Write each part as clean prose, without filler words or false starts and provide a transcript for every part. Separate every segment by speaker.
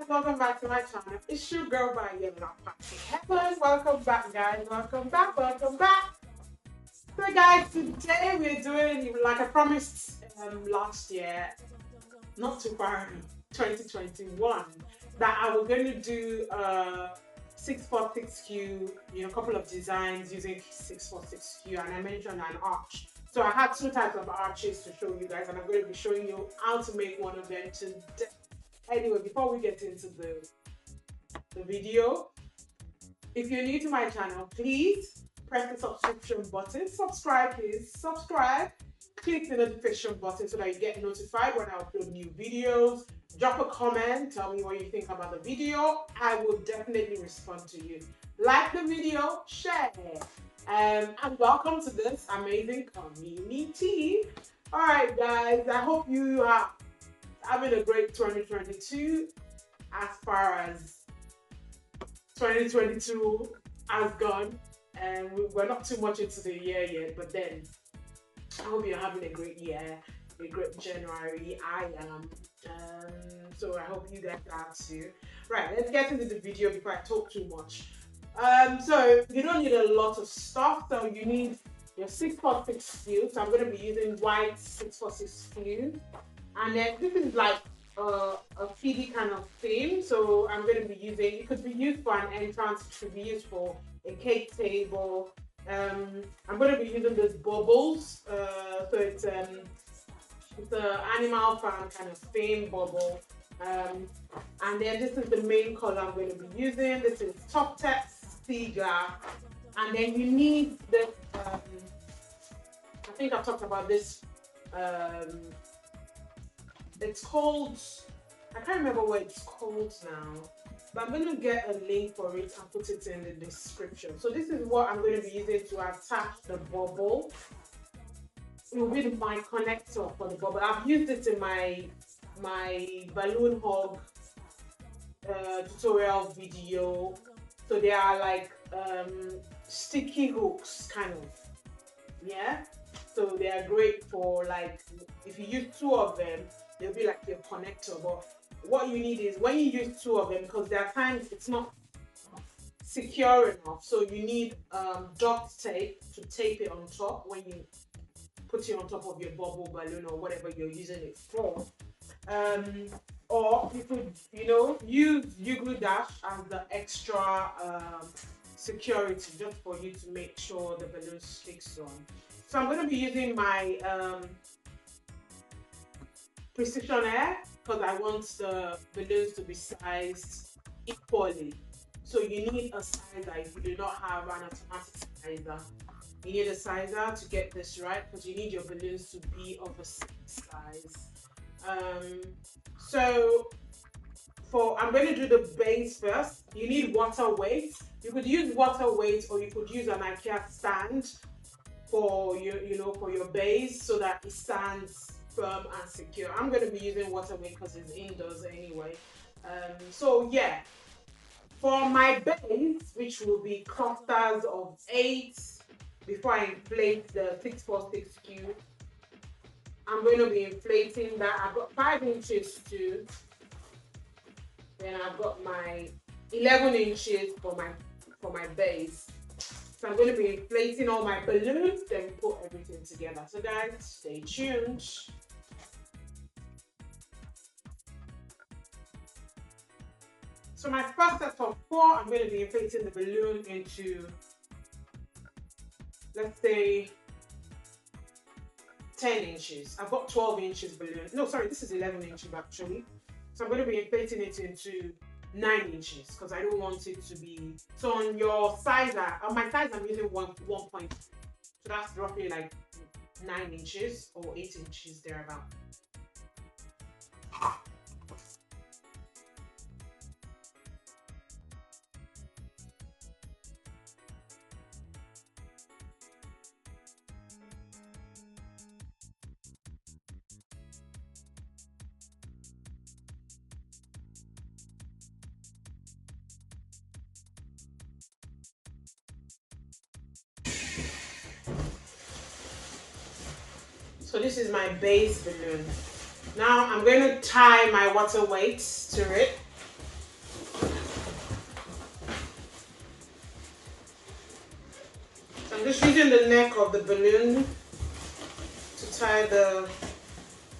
Speaker 1: Welcome back to my channel. It's your girl by Yellow Party Heaven. Welcome back, guys. Welcome back. Welcome back. So, guys, today we're doing, like I promised last year, not too far, 2021, that I was going to do 646Q, a couple of designs using 646Q, and I mentioned an arch. So I had two types of arches to show you guys, and I'm going to be showing you how to make one of them today. Anyway, before we get into the video, if you're new to my channel, please press the subscription button. Subscribe, please. Subscribe. Click the notification button so that you get notified when I upload new videos. Drop a comment. Tell me what you think about the video. I will definitely respond to you. Like the video, share, and welcome to this amazing community. All right, guys. I hope you are having a great 2022 as far as 2022 has gone, and we're not too much into the year yet, but then I hope you're having a great year, a great January. I am, so I hope you guys are too. Right, let's get into the video before I talk too much. So you don't need a lot of stuff, so you need your 646 fuse. So I'm going to be using white 646 fuse. And then this is like a kiddie kind of theme, so I'm going to be using, it could be used for an entrance, it could be used for a cake table. I'm going to be using these bubbles, so it's an Animal Farm kind of theme bubble. And then this is the main color I'm going to be using. This is Top Text Cigar. And then you need this, I think I've talked about this, it's called, I can't remember what it's called now, but I'm going to get a link for it and put it in the description. So this is what I'm going to be using to attach the bubble. It will be my connector for the bubble. I've used it in my balloon hog tutorial video. So they are like sticky hooks kind of, yeah. So they are great for, like, if you use two of them, they'll be like your connector. But what you need is, when you use two of them, because there are times it's not secure enough, so you need duct tape to tape it on top when you put it on top of your bubble balloon or whatever you're using it for. Or you could, use U-glue dash as the extra security, just for you to make sure the balloon sticks on. So I'm going to be using my precision air, because I want the balloons to be sized equally. So you need a sizer if you do not have an automatic sizer. You need a sizer to get this right, because you need your balloons to be of the same size. So I'm going to do the base first. You need water weight. You could use water weight, or you could use an IKEA stand for your, for your base, so that it stands firm and secure. I'm going to be using water weight because it's indoors anyway. So yeah, for my base, which will be clusters of 8, before I inflate the 646Q, I'm going to be inflating that. I've got 5 inches too. Then I've got my 11 inches for my base. So I'm going to be inflating all my balloons, then put everything together. So guys, stay tuned. So my first set of 4, I'm going to be inflating the balloon into, let's say, 10 inches. I've got 12 inches balloon. No, sorry, this is 11 inches actually. So I'm going to be inflating it into 9 inches, because I don't want it to be, so on your sizer, on my size I'm using 1.2, so that's roughly like 9 inches or 8 inches thereabout. So this is my base balloon. Now I'm going to tie my water weights to it. So I'm just using the neck of the balloon to tie the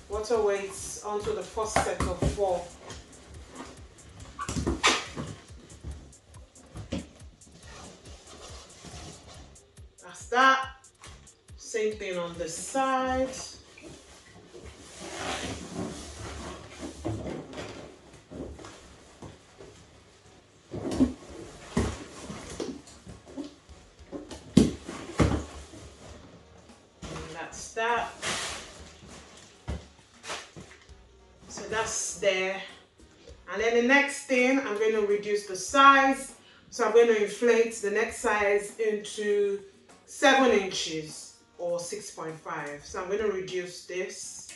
Speaker 1: water weights onto the first set of 4. That's that. Same thing on this side. And that's that. So that's there. And then the next thing, I'm going to reduce the size. So I'm going to inflate the next size into 7 inches or 6.5. So I'm going to reduce this.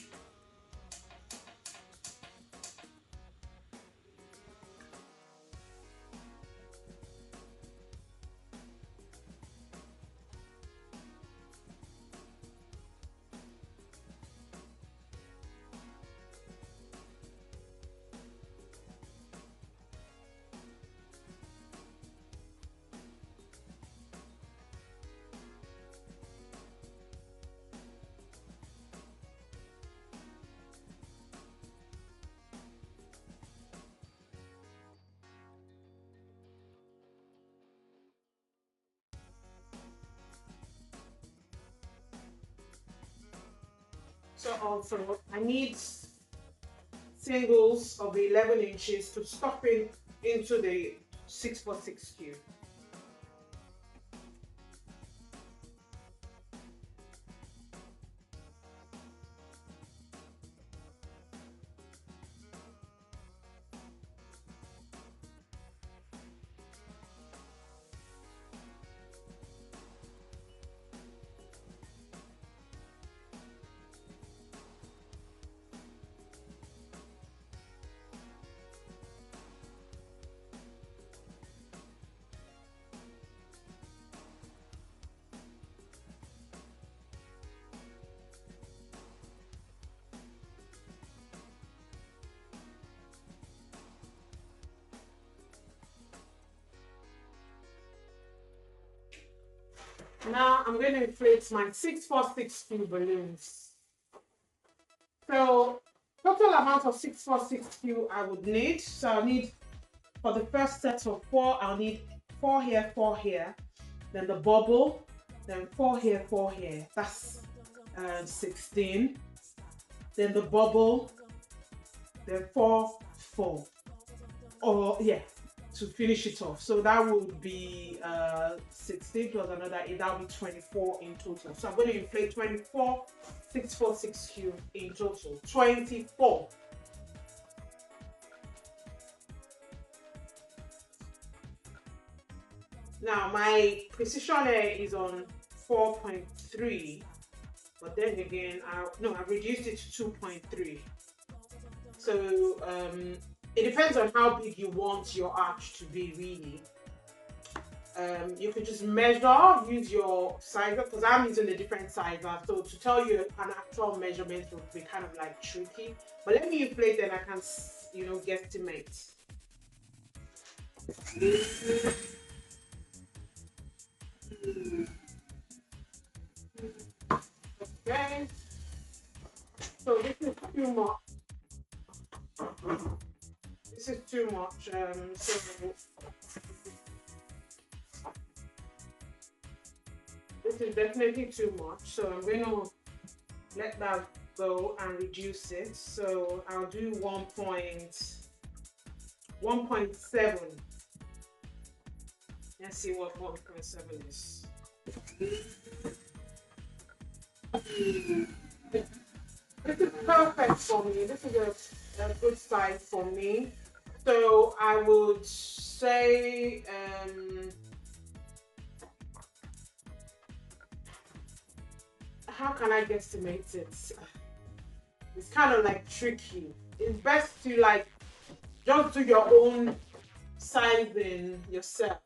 Speaker 1: So also I need singles of 11 inches to stuff it into the 6x6 cube. Now I'm going to inflate my 6x6 cube balloons. So total amount of 6x6 cube I would need. So I'll need, for the first set of 4, I'll need 4 here, 4 here. Then the bubble, then 4 here, 4 here. That's 16. Then the bubble, then 4, 4. Or yeah, to finish it off. So that would be 16 plus another 8, that would be 24 in total. So I'm going to inflate 24 6x6 cube in total. 24. Now my precision air is on 4.3, but then again, I reduced it to 2.3. So it depends on how big you want your arch to be, really. You could just measure, use your sizer, because I'm using a different sizer. So to tell you an actual measurement would be kind of like tricky. But let me inflate, then I can, guesstimate. Okay. So this is too much. This is too much. So this is definitely too much. So I'm going to let that go and reduce it. So I'll do 1.7. Let's see what 1.7 is. This is perfect for me. This is a good size for me. So I would say, how can I guesstimate it? It's kind of like tricky. It's best to like just do your own sizing yourself.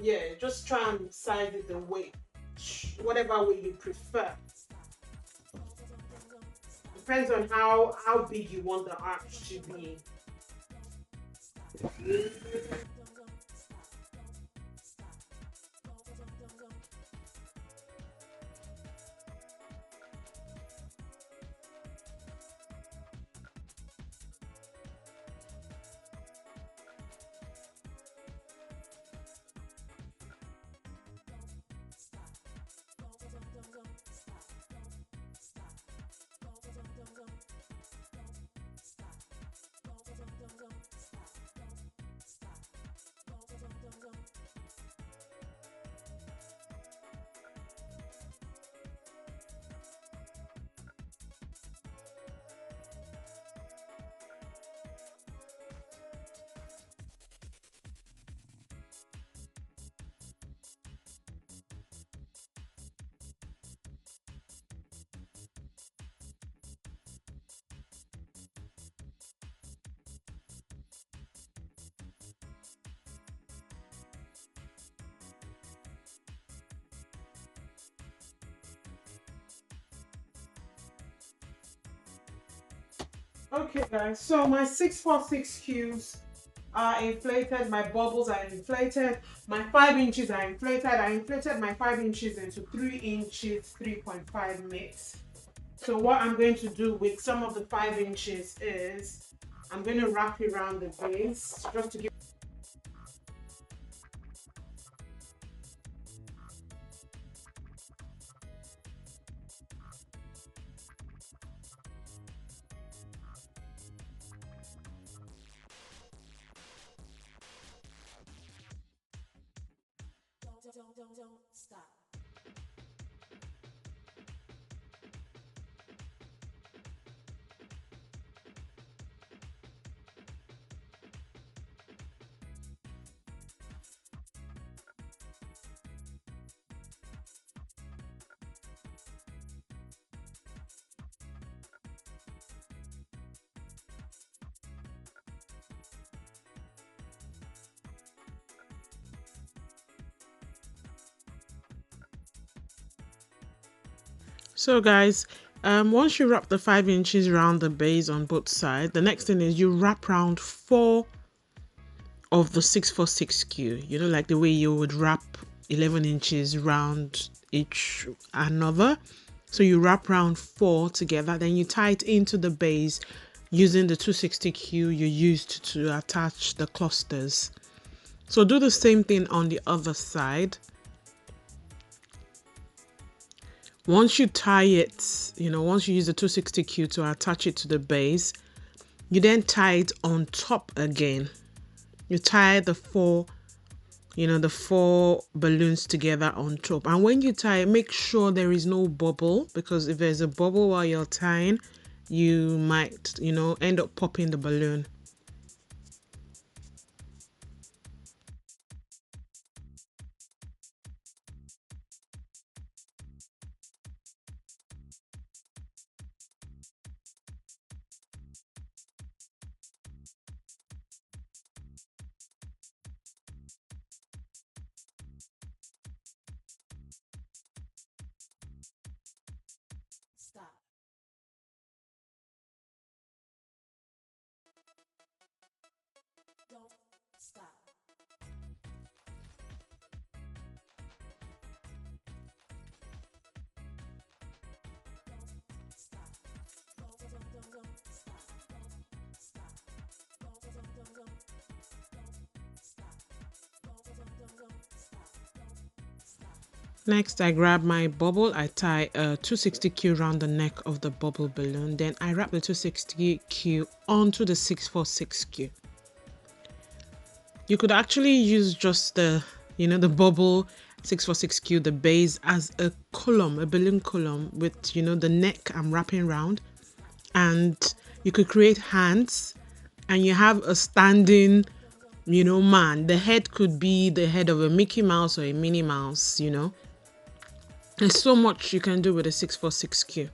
Speaker 1: Yeah, just try and size it the way, whatever way you prefer. Depends on how big you want the arch to be. Okay, guys. So my 646 cubes are inflated. My bubbles are inflated. My 5 inches are inflated. I inflated my 5 inches into 3 inches, 3.5 mix. So what I'm going to do with some of the 5 inches is I'm going to wrap it around the base just to give. Don't stop. So guys, once you wrap the 5 inches around the base on both sides, the next thing is you wrap around 4 of the 646 you know, like the way you would wrap 11 inches round each another. So you wrap around 4 together, then you tie it into the base using the 260 you used to attach the clusters. So do the same thing on the other side. Once you tie it, you know, once you use the 260 to attach it to the base, you then tie it on top again. You tie the 4, you know, the 4 balloons together on top. And when you tie it, make sure there is no bubble, because if there's a bubble while you're tying, you might, you know, end up popping the balloon. Stop. Don't stop. Next, I grab my bubble. I tie a 260 around the neck of the bubble balloon. Then I wrap the 260 onto the 646. You could actually use just the, you know, the bubble 646 the base, as a column, a balloon column with, you know, the neck I'm wrapping around, and You could create hands, and you have a standing, man. The head could be the head of a Mickey Mouse or a Minnie Mouse. There's so much you can do with a 646Q.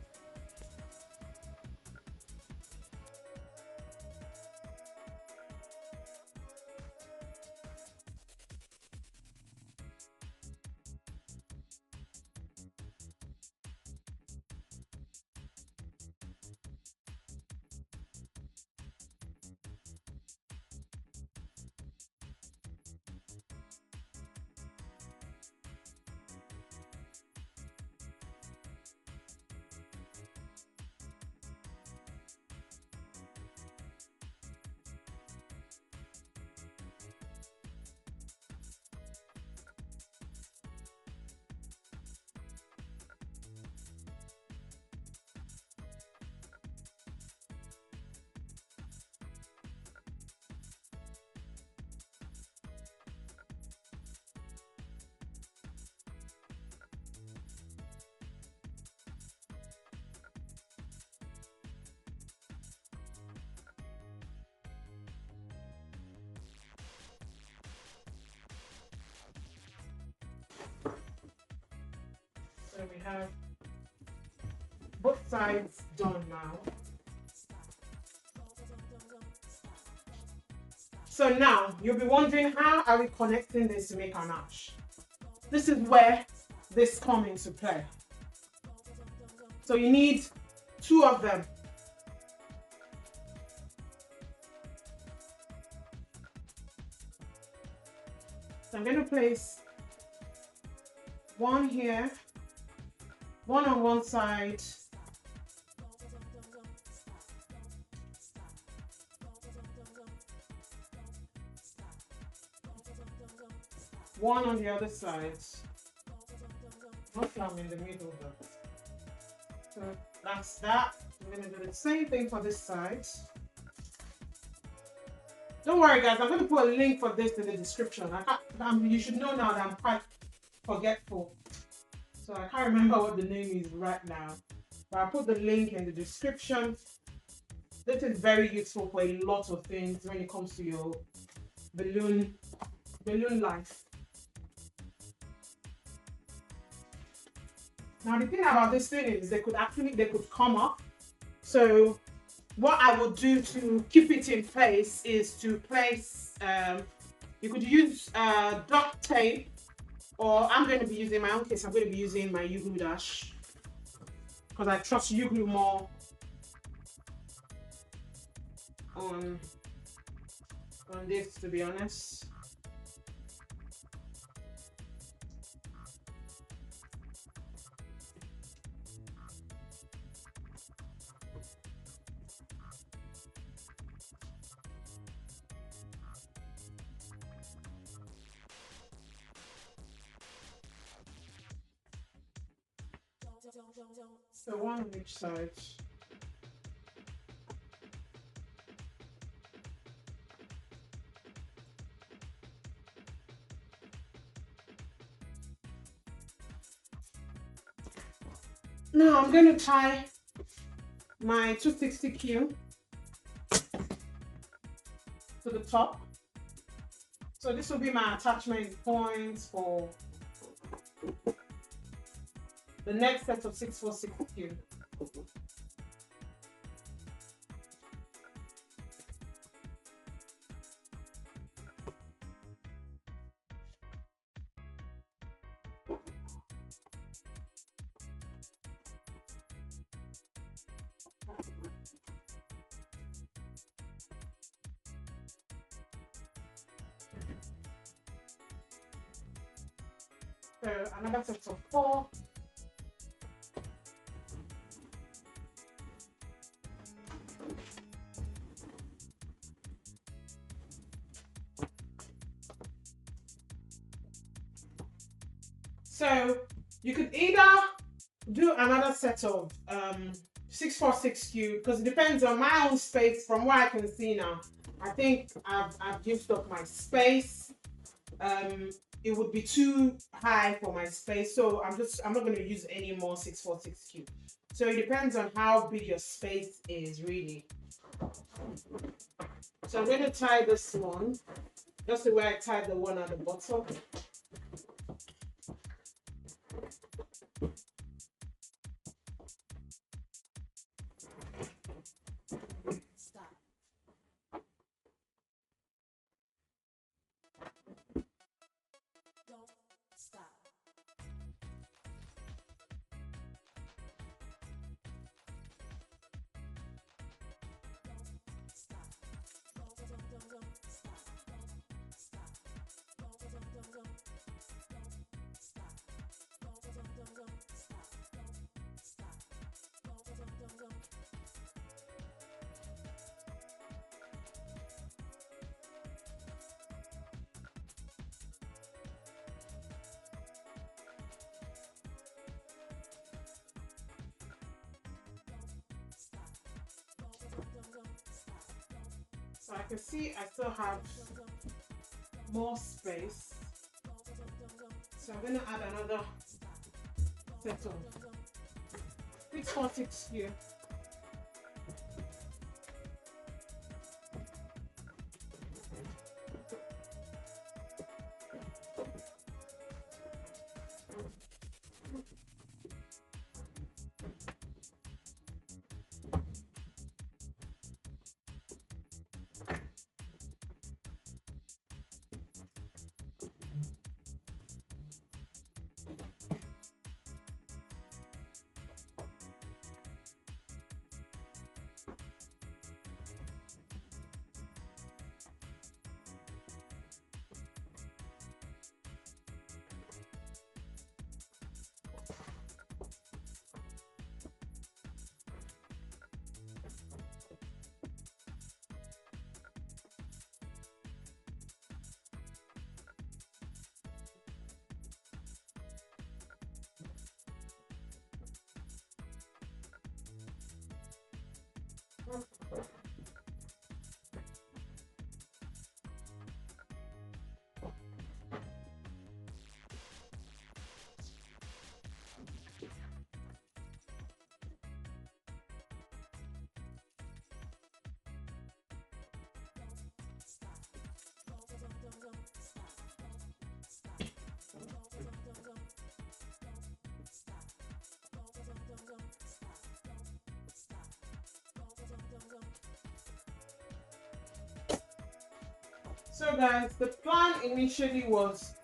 Speaker 1: So we have both sides done now. So now you'll be wondering, how are we connecting this to make our nash? This is where this comes into play. So you need two of them. So I'm going to place one here, one on one side, one on the other side. Not I'm in the middle though. So that's that. I'm going to do the same thing for this side. Don't worry guys, I'm going to put a link for this in the description. You should know now that I'm quite forgetful. So I can't remember what the name is right now. But I'll put the link in the description. This is very useful for a lot of things when it comes to your balloon life. Now the thing about this thing is they could come up. So what I would do to keep it in place is to place, you could use duct tape, or I'm going to be using, in my own case, I'm going to be using my U-Glue Dash because I trust U-Glue more on this, to be honest. So one on each side. Now I'm going to tie my 260Q to the top. So this will be my attachment points for the next set of 646Q. So another set of 4. So you could either do another set of 646Q, because it depends on my own space. From what I can see now, I think I've used up my space. It would be too high for my space, so I'm not going to use any more 646Q. So it depends on how big your space is, really. So I'm going to tie this one just the way I tied the one at the bottom. Stop. Don't stop. So I can see I still have more space. So I'm going to add another set of 646 here. So guys, the plan initially was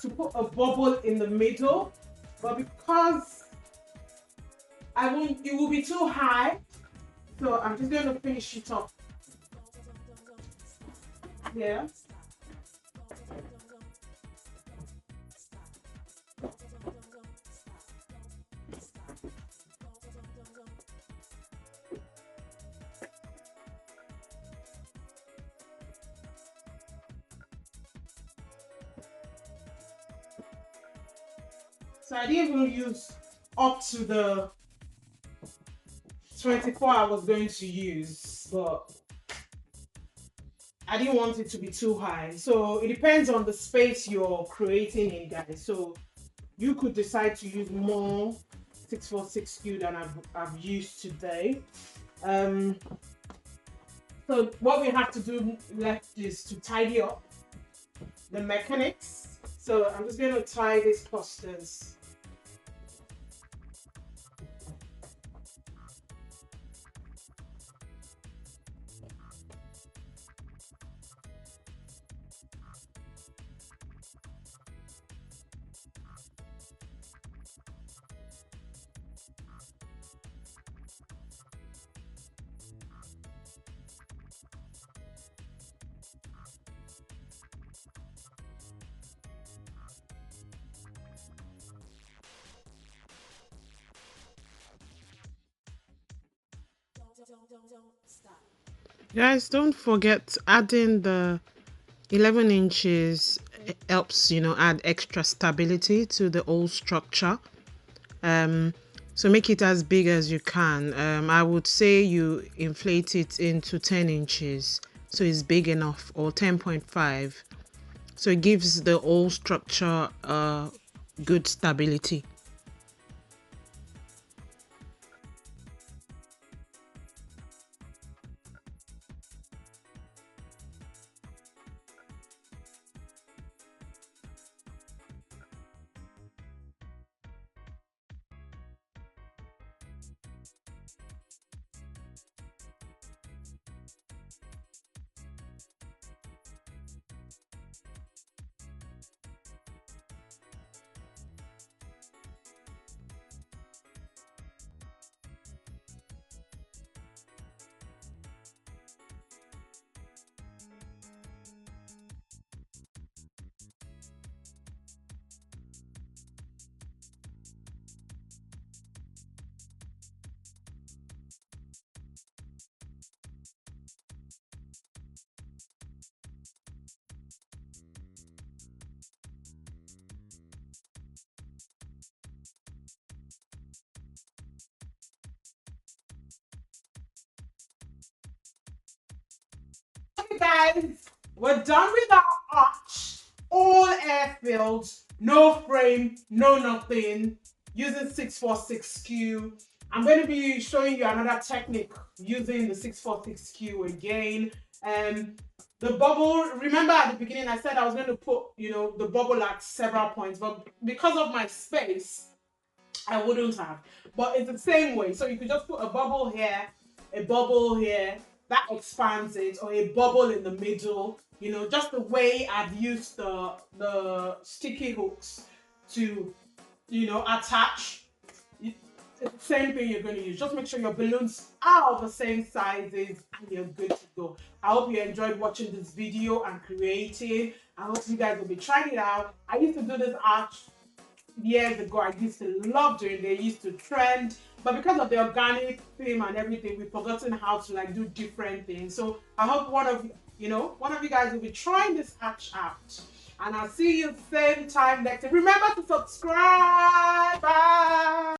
Speaker 1: to put a bubble in the middle, but because it will be too high, so I'm just going to finish it up here. So I didn't even use up to the 24 I was going to use, but I didn't want it to be too high. So it depends on the space you're creating in, guys. So you could decide to use more 646Q than I've used today. So what we have to do left is to tidy up the mechanics. So I'm just going to tie these clusters. Guys, don't forget adding the 11 inches helps, add extra stability to the whole structure. So make it as big as you can. I would say you inflate it into 10 inches, so it's big enough, or 10.5. So it gives the whole structure good stability. guys, we're done with our arch. All air filled, no frame, no nothing. Using 646Q. I'm going to be showing you another technique using the 646Q again. The bubble, remember at the beginning I said I was going to put, the bubble at several points, but because of my space, I wouldn't have. But it's the same way. So you could just put a bubble here, that expands it, or a bubble in the middle, just the way I've used the sticky hooks to, attach. It's the same thing you're going to use. Just make sure your balloons are of the same sizes and you're good to go. I hope you enjoyed watching this video and creating. I hope you guys will be trying it out. I used to do this arch years ago. I used to love doing it. They used to trend, but because of the organic theme and everything, we've forgotten how to do different things. So I hope one of you guys will be trying this arch out, and I'll see you same time next time. Remember to subscribe. Bye.